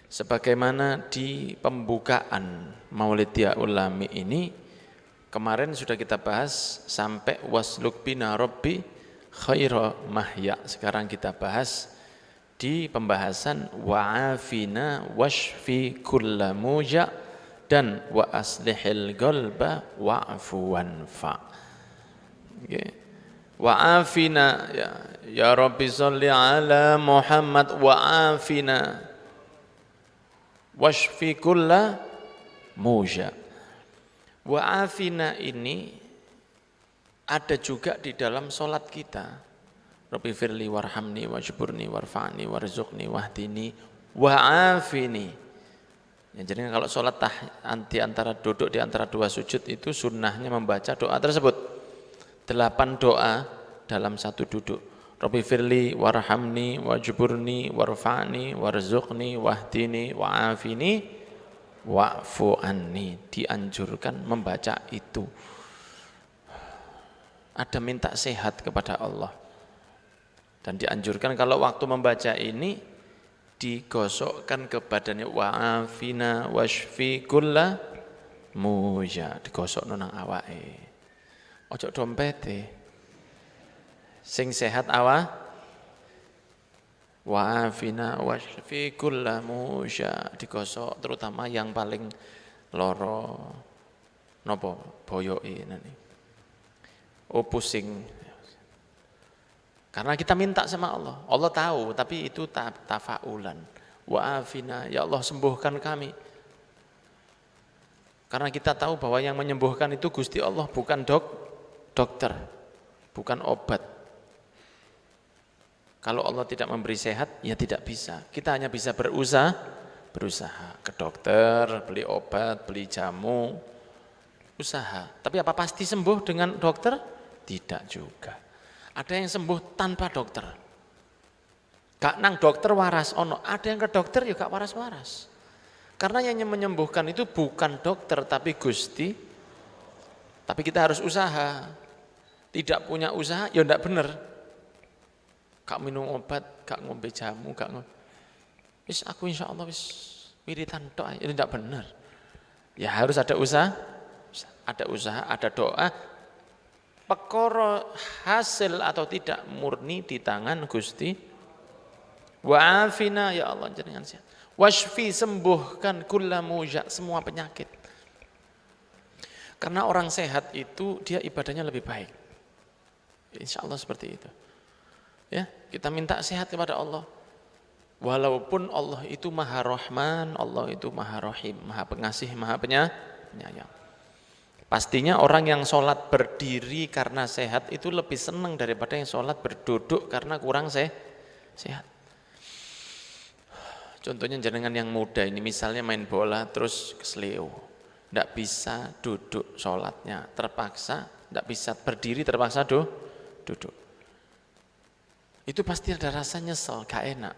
Sebagaimana di pembukaan Maulid Ya Ulami ini, kemarin sudah kita bahas sampai wasluk bina rabbi khaira mahya. Sekarang kita bahas di pembahasan wa'afina washfi kulla muja dan wa aslihil qalba wa'fu wanfa. Okay. Wa'afina ya Rabbi sholli ala Muhammad wa'afina washfi kulla muja. Wa'afina ini ada juga di dalam solat kita. Rabbi firli warhamni wajburni warfa'ni warzuqni wahdini wa'afini. Ya, jadi kalau solat di antara duduk di antara dua sujud itu sunnahnya membaca doa tersebut. 8 doa dalam satu duduk. Rabbi firli warhamni wajburni warfa'ni warzuqni wahdini wa'afini wa'fu anni. Dianjurkan membaca itu. Ada minta sehat kepada Allah. Dan dianjurkan kalau waktu membaca ini digosokkan ke badannya wa'afina washfi kulla muja. Digosok nang awake. Ojo dompete. Sing sehat wa'afina washfi kulla muja, digosok terutama yang paling loro nopo boyoke nani. Oh pusing. Karena kita minta sama Allah. Allah tahu, tapi itu tafaulan. Wa'afina, ya Allah sembuhkan kami. Karena kita tahu bahwa yang menyembuhkan itu Gusti Allah, bukan dokter, bukan obat. Kalau Allah tidak memberi sehat, ya tidak bisa. Kita hanya bisa berusaha ke dokter, beli obat, beli jamu, usaha. Tapi apa pasti sembuh dengan dokter? Tidak juga. Ada yang sembuh tanpa dokter. Gak nang dokter waras ono, ada yang ke dokter juga waras-waras. Karena yang menyembuhkan itu bukan dokter tapi Gusti. Tapi kita harus usaha. Tidak punya usaha, ya enggak benar. Gak minum obat, gak ngombe jamu, gak ngombe. Wis aku insya Allah wis wiritan doa, itu tidak benar. Ya harus ada usaha, ada doa. Perkara hasil atau tidak murni di tangan Gusti. Wa'afina ya Allah jenengan sehat. Washfi sembuhkan kulla muja, semua penyakit. Karena orang sehat itu dia ibadahnya lebih baik. Insya Allah seperti itu. Ya, kita minta sehat kepada Allah. Walaupun Allah itu Maha Rahman, Allah itu Maha Rahim, Maha Pengasih, Maha Penyayang. Pastinya orang yang sholat berdiri karena sehat itu lebih senang daripada yang sholat berduduk karena kurang sehat. Contohnya jenengan yang muda ini misalnya main bola terus kesleo, tidak bisa duduk sholatnya, terpaksa, tidak bisa berdiri terpaksa duduk. Itu pasti ada rasa nyesel, gak enak.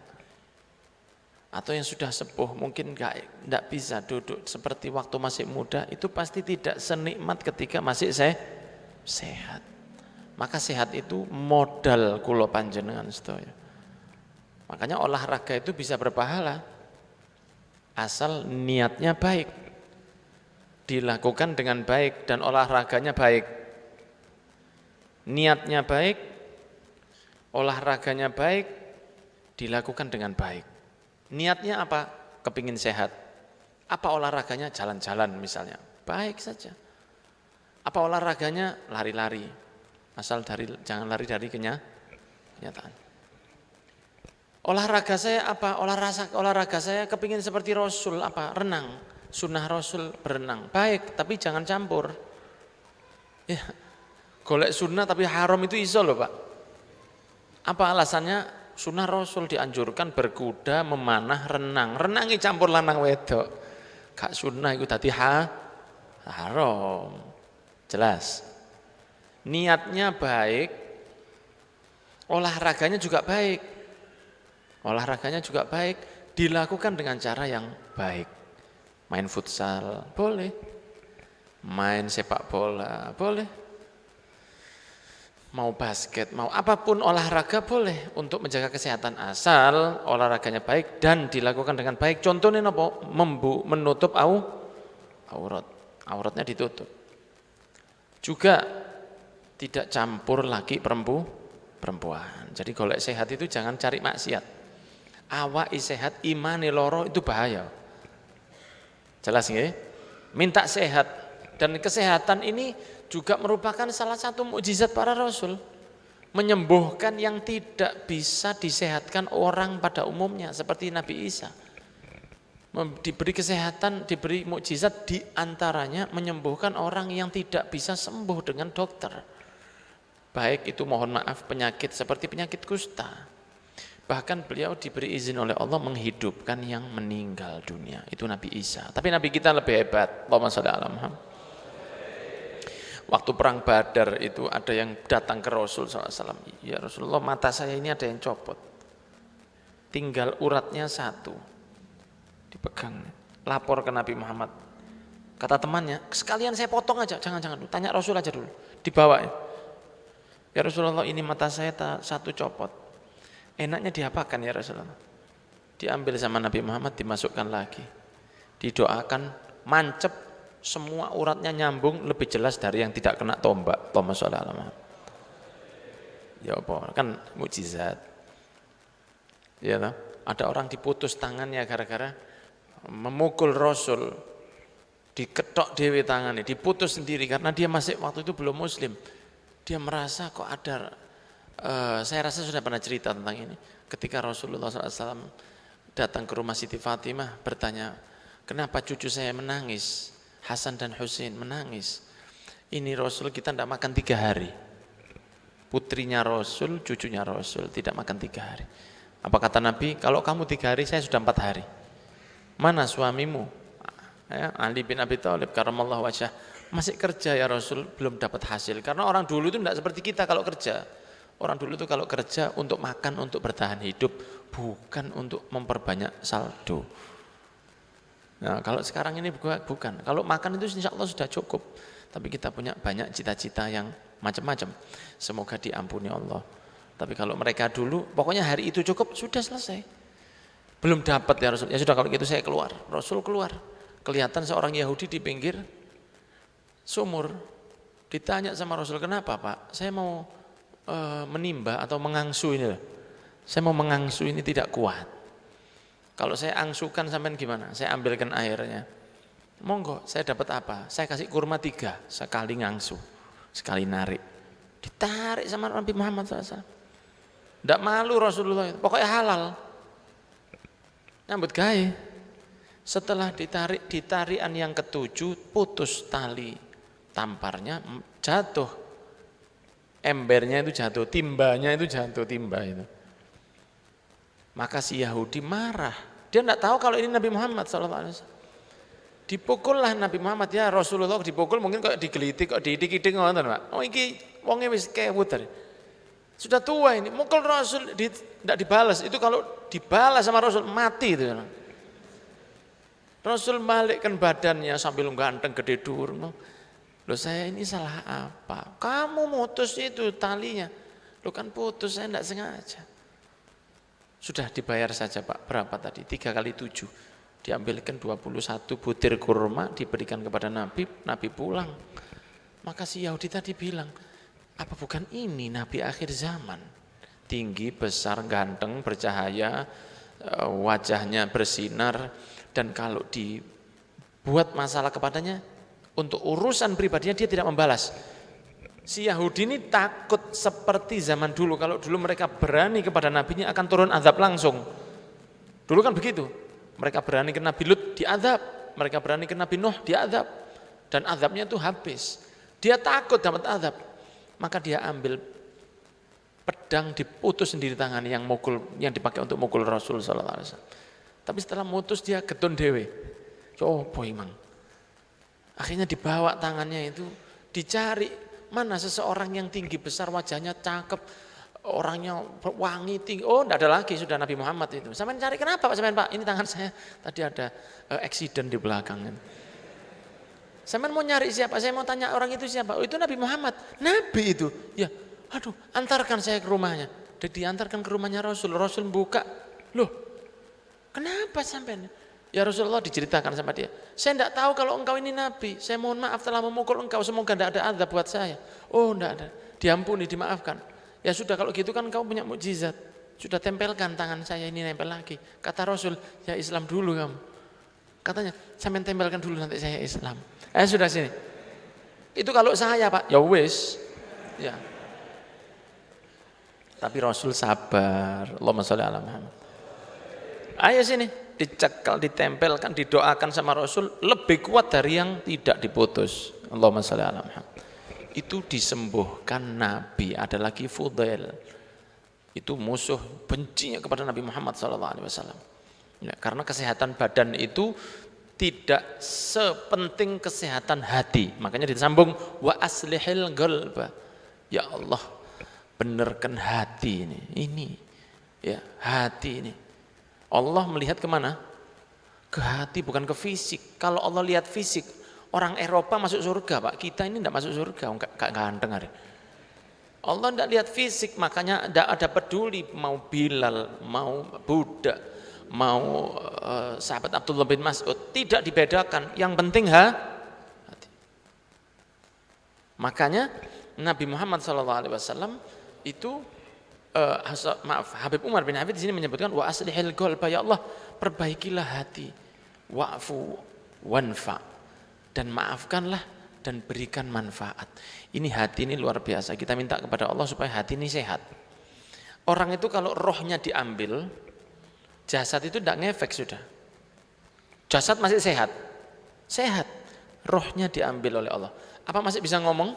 Atau yang sudah sepuh mungkin tidak bisa duduk seperti waktu masih muda, itu pasti tidak senikmat ketika masih sehat. Maka sehat itu modal kula panjenengan sedaya. Makanya olahraga itu bisa berpahala asal niatnya baik, dilakukan dengan baik dan olahraganya baik. Niatnya baik, olahraganya baik, dilakukan dengan baik. Niatnya apa? Kepingin sehat. Apa olahraganya? Jalan-jalan misalnya. Baik saja. Apa olahraganya? Lari-lari. Asal jangan lari dari kenyataan. Olahraga saya apa? Olahraga saya kepingin seperti Rasul apa? Renang. Sunnah Rasul berenang. Baik, tapi jangan campur. Ya, golek sunnah tapi haram itu iso loh Pak. Apa alasannya? Sunnah Rasul dianjurkan berkuda, memanah, renang. Renangi campur lanang wedok. Gak sunnah itu tadi haram. Jelas. Niatnya baik, olahraganya juga baik. Olahraganya juga baik, dilakukan dengan cara yang baik. Main futsal, boleh. Main sepak bola, boleh. mau basket, mau apapun olahraga boleh untuk menjaga kesehatan asal olahraganya baik dan dilakukan dengan baik. Contohnya apa? Menutup aurat. Auratnya ditutup. Juga tidak campur laki perempuan. Jadi golek sehat itu jangan cari maksiat. Awak sehat, imane loro itu bahaya. Jelas nggih? Minta sehat dan kesehatan ini juga merupakan salah satu mukjizat para rasul, menyembuhkan yang tidak bisa disehatkan orang pada umumnya seperti Nabi Isa. Diberi kesehatan, diberi mukjizat diantaranya menyembuhkan orang yang tidak bisa sembuh dengan dokter. Baik itu mohon maaf penyakit seperti penyakit kusta. Bahkan beliau diberi izin oleh Allah menghidupkan yang meninggal dunia. Itu Nabi Isa. Tapi Nabi kita lebih hebat. Allahumma sholli ala Muhammad. Waktu perang Badar itu ada yang datang ke Rasul SAW. Ya Rasulullah, mata saya ini ada yang copot. Tinggal uratnya satu. Dipegang. Lapor ke Nabi Muhammad. Kata temannya, sekalian saya potong aja. Jangan-jangan dulu. Tanya Rasul aja dulu. Dibawa ya. Ya Rasulullah, ini mata saya satu copot. Enaknya diapakan ya Rasulullah? Diambil sama Nabi Muhammad, dimasukkan lagi. Didoakan, mancep. Semua uratnya nyambung lebih jelas dari yang tidak kena tombak. Allahumma sholli ala Muhammad. Ya apa? Kan mukjizat. Ya toh? Ada orang diputus tangannya gara-gara memukul Rasul. Diketok dewe tangannya, diputus sendiri karena dia masih waktu itu belum muslim. Dia merasa kok ada saya rasa sudah pernah cerita tentang ini. Ketika Rasulullah SAW datang ke rumah Siti Fatimah bertanya, kenapa cucu saya menangis? Hasan dan Husain menangis. Ini Rasul kita tidak makan 3 hari. Putrinya Rasul, cucunya Rasul tidak makan 3 hari. Apa kata Nabi? Kalau kamu 3 hari, saya sudah 4 hari. Mana suamimu? Ya, Ali bin Abi Thalib karramallahu wajhah. Masih kerja ya Rasul, belum dapat hasil. Karena orang dulu itu tidak seperti kita kalau kerja. Orang dulu itu kalau kerja untuk makan, untuk bertahan hidup, bukan untuk memperbanyak saldo. Nah, kalau sekarang ini bukan. Kalau makan itu insya Allah sudah cukup. Tapi kita punya banyak cita-cita yang macam-macam. Semoga diampuni Allah. Tapi kalau mereka dulu, pokoknya hari itu cukup, sudah selesai. Belum dapat ya Rasul. Ya sudah kalau gitu saya keluar. Rasul keluar. Kelihatan seorang Yahudi di pinggir sumur. Ditanya sama Rasul, kenapa Pak? Saya mau menimba atau mengangsu ini. Saya mau mengangsu ini tidak kuat. Kalau saya angsukan sampean gimana? Saya ambilkan airnya. Monggo, saya dapat apa? Saya kasih kurma 3 sekali ngangsu, sekali narik. Ditarik sama Nabi Muhammad SAW. Tidak malu Rasulullah itu. Pokoknya halal. Nyambut gawe. Setelah ditarik, di tarian yang ke-7 putus tali tamparnya, jatuh. Embernya itu jatuh, timbanya itu jatuh, timba itu. Maka si Yahudi marah. Dia tidak tahu kalau ini Nabi Muhammad SAW. Dipukullah Nabi Muhammad, ya Rasulullah dipukul mungkin kok digelitik, kok diidik-idik ngoten Pak. Oh iki wonge wis kewuter. Sudah tua ini, mukul Rasul tidak dibalas. Itu kalau dibalas sama Rasul mati itu. Rasul balikkan badannya sambil ganteng gede dur. Loh saya ini salah apa? Kamu mutus itu talinya. Loh kan putus, saya tidak sengaja. Sudah dibayar saja Pak, berapa tadi? 3 kali 7. Diambilkan 21 butir kurma, diberikan kepada Nabi, Nabi pulang. Maka si Yahudi tadi bilang, apa bukan ini Nabi akhir zaman? Tinggi, besar, ganteng, bercahaya, wajahnya bersinar, dan kalau dibuat masalah kepadanya, untuk urusan pribadinya dia tidak membalas. Si Yahudi ini takut seperti zaman dulu. Kalau dulu mereka berani kepada nabinya akan turun azab langsung. Dulu kan begitu. Mereka berani ke Nabi Lut diazab, mereka berani ke Nabi Nuh diazab, dan azabnya itu habis. Dia takut dapat azab. Maka dia ambil pedang, diputus sendiri tangan yang dipakai untuk mukul Rasul sallallahu alaihi wasallam. Tapi setelah mutus dia getun dewe. Oh boy mang. Akhirnya dibawa tangannya itu, dicari. Mana seseorang yang tinggi besar, wajahnya cakep, orangnya wangi tinggi. Oh, tidak ada lagi, sudah Nabi Muhammad itu. Sampai cari, kenapa Pak? Sampai Pak, ini tangan saya tadi ada accident di belakang. Sampai mau nyari siapa? Saya mau tanya orang itu siapa? Oh, itu Nabi Muhammad. Nabi itu. Ya, Aduh, antarkan saya ke rumahnya. Dan diantarkan ke rumahnya Rasul. Rasul buka, loh kenapa sampai? Ya Rasulullah, diceritakan sama dia. Saya tidak tahu kalau engkau ini Nabi. Saya mohon maaf telah memukul engkau. Semoga tidak ada azab buat saya. Oh tidak ada. Diampuni, dimaafkan. Ya sudah kalau gitu kan engkau punya mukjizat. Sudah tempelkan tangan saya ini nempel lagi. Kata Rasul, ya Islam dulu kamu. Katanya, sampai tempelkan dulu nanti saya Islam. Sudah sini. Itu kalau saya Pak, ya wis. Ya. Tapi Rasul sabar. Allahumma sholli ala Muhammad. Ayo sini, dicekal, ditempelkan, didoakan sama Rasul lebih kuat dari yang tidak diputus. Allahumma sholli ala Muhammad. Itu disembuhkan Nabi. Ada lagi Fudail. Itu musuh bencinya kepada Nabi Muhammad SAW. Ya, karena kesehatan badan itu tidak sepenting kesehatan hati. Makanya disambung wa aslihil qalba. Ya Allah, benarkan hati ini. Ini ya, hati ini. Allah melihat kemana? Ke hati, bukan ke fisik. Kalau Allah lihat fisik, orang Eropa masuk surga Pak, kita ini tidak masuk surga, enggak ganteng hari. Allah tidak lihat fisik, makanya tidak ada peduli mau Bilal, mau budak, mau sahabat Abdullah bin Mas'ud, tidak dibedakan, yang penting hati. Makanya Nabi Muhammad SAW itu Habib Umar bin Hafid di sini menyebutkan wa aslihil qalba, ya Allah perbaikilah hati, wa'fu wanfa, dan maafkanlah dan berikan manfaat. Ini hati ini luar biasa. Kita minta kepada Allah supaya hati ini sehat. Orang itu kalau rohnya diambil, jasad itu tidak ngefek sudah. Jasad masih sehat, sehat. Rohnya diambil oleh Allah. Apa masih bisa ngomong?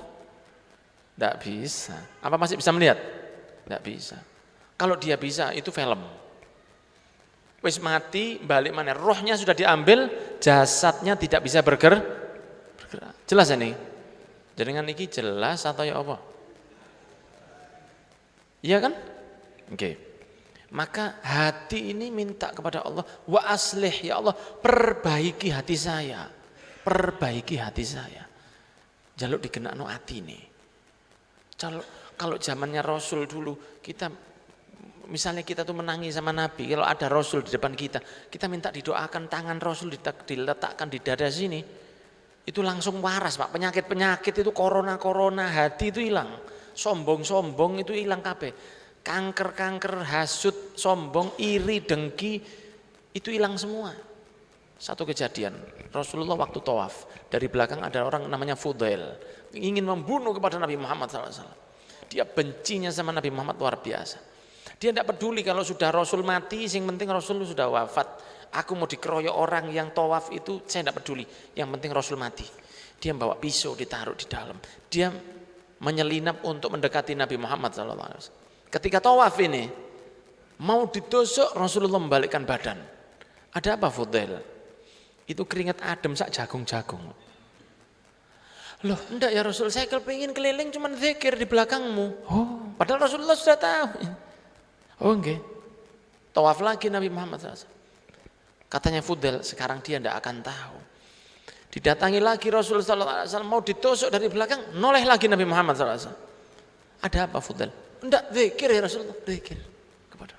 Tidak bisa. Apa masih bisa melihat? Tidak bisa. Kalau dia bisa, itu film. Wis mati, balik mana? Rohnya sudah diambil, jasadnya tidak bisa bergerak. Jelas ini? Jaringan ini jelas atau ya apa? Iya kan? Oke. Maka hati ini minta kepada Allah, wa aslih, ya Allah perbaiki hati saya. Perbaiki hati saya. Jaluk digenakno hati ini. Kalau zamannya Rasul dulu, kita misalnya kita tuh menangis sama Nabi, kalau ada Rasul di depan kita minta didoakan, tangan Rasul diletakkan di dada sini, itu langsung waras Pak. Penyakit-penyakit itu, corona hati itu hilang, sombong itu hilang kabeh, kanker, hasut, sombong, iri, dengki, itu hilang semua. Satu kejadian, Rasulullah waktu tawaf, dari belakang ada orang namanya Fudail, ingin membunuh kepada Nabi Muhammad SAW. Dia bencinya sama Nabi Muhammad luar biasa. Dia tidak peduli kalau sudah Rasul mati, yang penting Rasul sudah wafat. Aku mau dikeroyok orang yang tawaf itu, saya tidak peduli. Yang penting Rasul mati. Dia bawa pisau ditaruh di dalam. Dia menyelinap untuk mendekati Nabi Muhammad SAW. Ketika tawaf ini, mau ditusuk, Rasulullah membalikkan badan. Ada apa Fudail? Itu keringat adem sak jagung-jagung. Loh, enggak ya Rasul, saya kepingin keliling cuma zikir di belakangmu. Oh, padahal Rasulullah sudah tahu. Oh enggak. Tawaf lagi Nabi Muhammad SAW. Katanya Fudail, sekarang dia tidak akan tahu. Didatangi lagi Rasulullah SAW, mau ditusuk dari belakang, noleh lagi Nabi Muhammad SAW. Ada apa Fudail? Enggak, zikir ya Rasulullah, zikir kepada.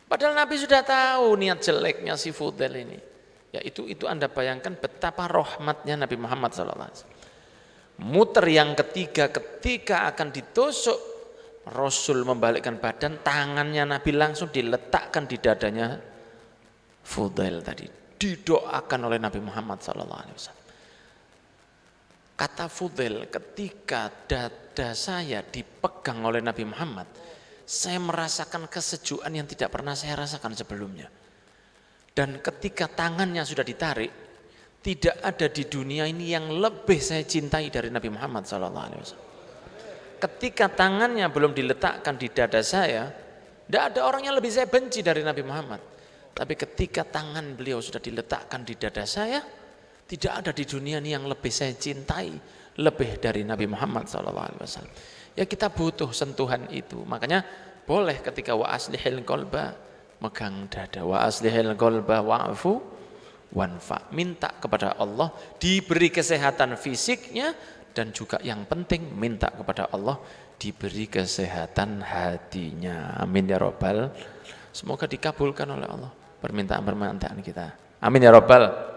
Padahal Nabi sudah tahu niat jeleknya si Fudail ini. Ya itu Anda bayangkan betapa rahmatnya Nabi Muhammad SAW. Muter yang ketiga, ketika akan ditusuk, Rasul membalikkan badan, tangannya Nabi langsung diletakkan di dadanya Fudail tadi. Didoakan oleh Nabi Muhammad SAW. Kata Fudail, ketika dada saya dipegang oleh Nabi Muhammad, saya merasakan kesejukan yang tidak pernah saya rasakan sebelumnya. Dan ketika tangannya sudah ditarik, tidak ada di dunia ini yang lebih saya cintai dari Nabi Muhammad SAW. Ketika tangannya belum diletakkan di dada saya, tidak ada orang yang lebih saya benci dari Nabi Muhammad. Tapi ketika tangan beliau sudah diletakkan di dada saya, tidak ada di dunia ini yang lebih saya cintai lebih dari Nabi Muhammad SAW. Ya kita butuh sentuhan itu. Makanya boleh ketika wa aslihil qalba, megang dada, wa aslihil qalba wa'fu wanfa. Minta kepada Allah diberi kesehatan fisiknya dan juga yang penting minta kepada Allah diberi kesehatan hatinya. Amin ya Rabbal. Semoga dikabulkan oleh Allah permintaan-permintaan kita. Amin ya Rabbal.